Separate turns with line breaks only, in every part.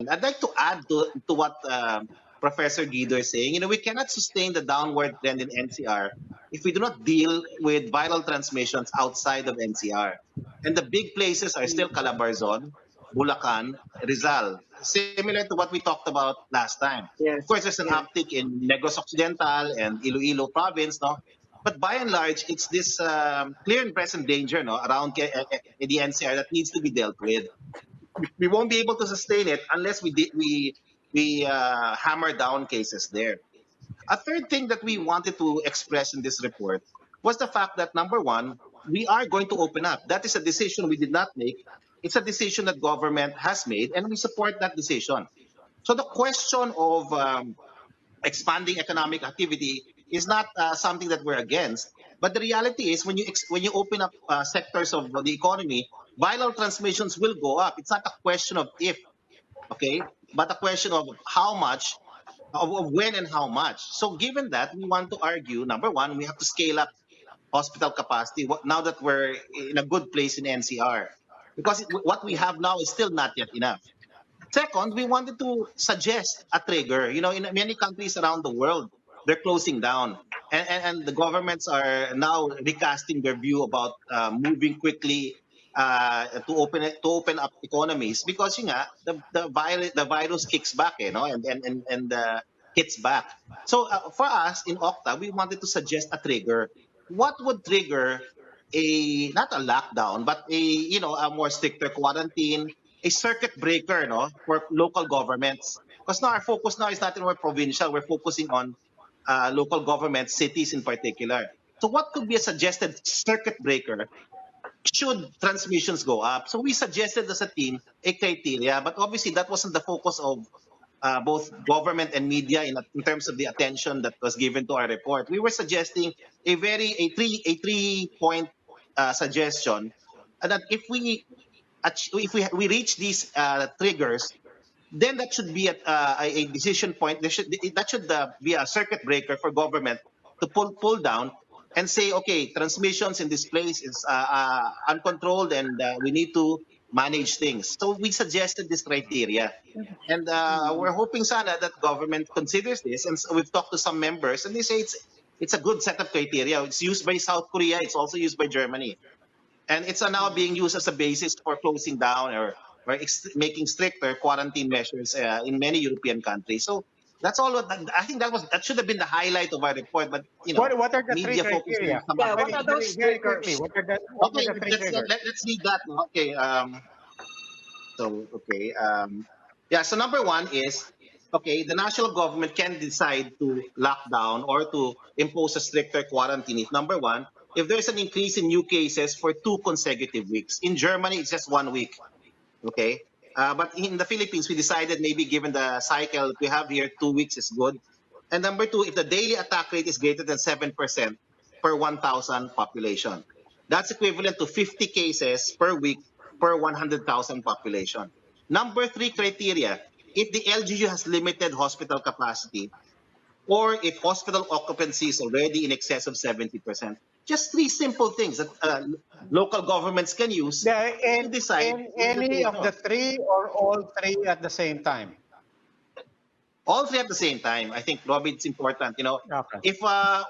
I'd like to add to what Professor Guido is saying. We cannot sustain the downward trend in NCR if we do not deal with viral transmissions outside of NCR. And the big places are still Calabarzon, Bulacan, Rizal, similar to what we talked about last time. Of
Yes.
course, there's an
Yes.
uptick in Negros Occidental and Iloilo province, no? But by and large, it's this clear and present danger, no, around the NCR that needs to be dealt with. We won't be able to sustain it unless we hammer down cases there. A third thing that we wanted to express in this report was the fact that number one, we are going to open up. That is a decision we did not make. It's a decision that government has made, and we support that decision. So the question of expanding economic activity is not something that we're against. But the reality is, when you open up sectors of the economy, viral transmissions will go up. It's not a question of if, okay, but a question of how much, of when and how much. So given that, we want to argue, number one, we have to scale up hospital capacity now that we're in a good place in NCR. Because what we have now is still not yet enough. Second, we wanted to suggest a trigger. In many countries around the world, they're closing down. And the governments are now recasting their view about moving quickly to open up economies because the virus kicks back, and hits back. So for us in Okta, we wanted to suggest a trigger. What would trigger a not a lockdown, but a more stricter quarantine, a circuit breaker, no, for local governments? Because now our focus now is not in more provincial. We're focusing on local governments, cities in particular. So what could be a suggested circuit breaker should transmissions go up? So we suggested as a team a criteria, but obviously that wasn't the focus of both government and media in terms of the attention that was given to our report. We were suggesting a three point suggestion, that if we reach these triggers, then that should be a decision point. That should be a circuit breaker for government to pull down and say, okay, transmissions in this place is uncontrolled, and we need to manage things. So we suggested this criteria, and we're hoping sana that government considers this. And so we've talked to some members, and they say it's a good set of criteria. It's used by South Korea. It's also used by Germany, and it's now being used as a basis for closing down or making stricter quarantine measures in many European countries. So that's all. I think that should have been the highlight of our report, but
What are the three
media focused on
criteria?
some
Yeah,
other
what
Very,
are
things.
very,
those
very quickly.
triggers?
What are
Okay,
the three triggers?
let's read that. Okay. Okay. Yeah. So number one is, okay, the national government can decide to lock down or to impose a stricter quarantine. If number one, if there's an increase in new cases for 2 consecutive weeks. In Germany, it's just 1 week. Okay. But in the Philippines, we decided, maybe given the cycle we have here, 2 weeks is good. And number two, if the daily attack rate is greater than 7% per 1,000 population, that's equivalent to 50 cases per week per 100,000 population. Number three criteria, if the LGU has limited hospital capacity, or if hospital occupancy is already in excess of 70%. Just three simple things that local governments can use to decide
In
whether
any
to,
of the three or all three at the same time?
all three at the same time. I think, Robbie, it's important.
Okay.
If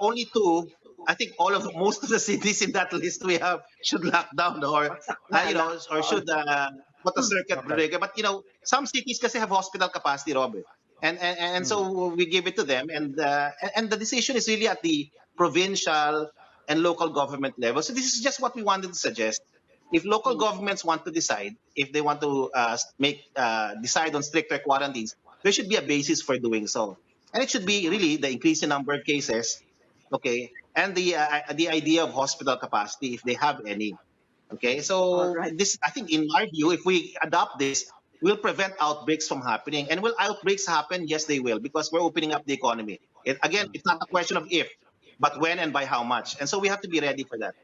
only two, I think most of the cities in that list we have should lock down, or or should put a circuit
Okay.
breaker. But some cities kasi have hospital capacity, Robert, and
Hmm.
so we give it to them, and the decision is really at the provincial and local government level. So this is just what we wanted to suggest. If local governments want to decide, if they want to decide on stricter quarantines, there should be a basis for doing so, and it should be really the increase in number of cases, okay, and the idea of hospital capacity if they have any. Okay,
All
so
right.
this, I think, in our view, if we adopt this, we'll prevent outbreaks from happening. And will outbreaks happen? Yes, they will, because we're opening up the economy. Again, it's not a question of if, but when and by how much. And so we have to be ready for that.